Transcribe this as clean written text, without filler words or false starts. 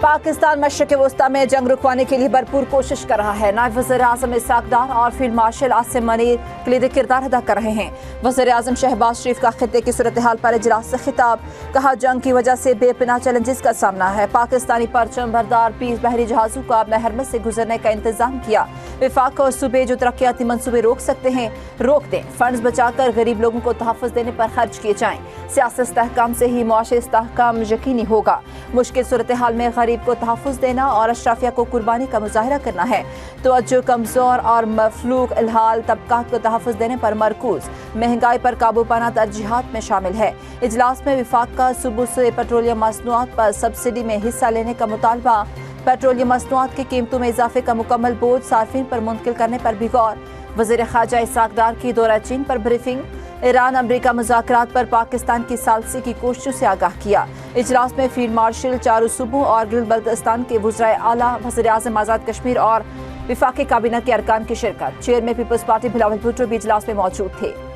पाकिस्तान मशरिक़ वस्ता में जंग रुकवाने के लिए भरपूर कोशिश कर रहा है। नायब वज़ीर आज़म इसहाक़ डार और फील्ड मार्शल आसिम मनीर कलीदी किरदार अदा कर रहे हैं। वज़ीर आज़म शहबाज शरीफ का खित्ते की सूरत हाल पर इजलास से खिताब, कहा जंग की वजह से बेपनाह चैलेंजेस का सामना है। पाकिस्तानी परचम बरदार 20 बहरी जहाज़ों को अब नहर से गुजरने का इंतजाम किया। विफाक और सूबे जो तरक्याती मनसूबे रोक सकते हैं रोक दें। फंड्स बचाकर गरीब लोगों को तहफ़्फ़ुज़ देने पर खर्च किए जाएं। सियासी इस्तेहकाम से ही मुआशी इस्तेहकाम यकीनी होगा। मुश्किल सूरत हाल में गरीब को तहफ़्फ़ुज़ देना और अशराफिया को कुर्बानी का मुजाहरा करना है। तवज्जो कमज़ोर और मफलूक इलहाल तबकात को तहफ़्फ़ुज़ देने पर मरकूज़, महंगाई पर काबू पाना तरजीहात में शामिल है। इजलास में विफाक का सूबों से पेट्रोलियम मसनूआत पर सब्सिडी में हिस्सा लेने का मुतालबा, पेट्रोलियम मसनूआत की कीमतों में इजाफे का मुकम्मल बोझ सार्फिन पर मुंतकिल करने पर भी गौर। वज़ीर ख़ारजा इसहाक़ डार की दौरा चीन पर ब्रीफिंग, ईरान अमरीका मुज़ाकरात पर पाकिस्तान की सालसी की कोशिशों से आगाह किया। इजलास में फील्ड मार्शल, चारों सूबों और गिल बल्तिस्तान के वज़राए आला, वज़ीर आज़म आज़ाद कश्मीर और विफाकी काबीना के अरकान की शिरकत। Chairman peoples party Bilawal Bhutto भी इजलास में मौजूद थे।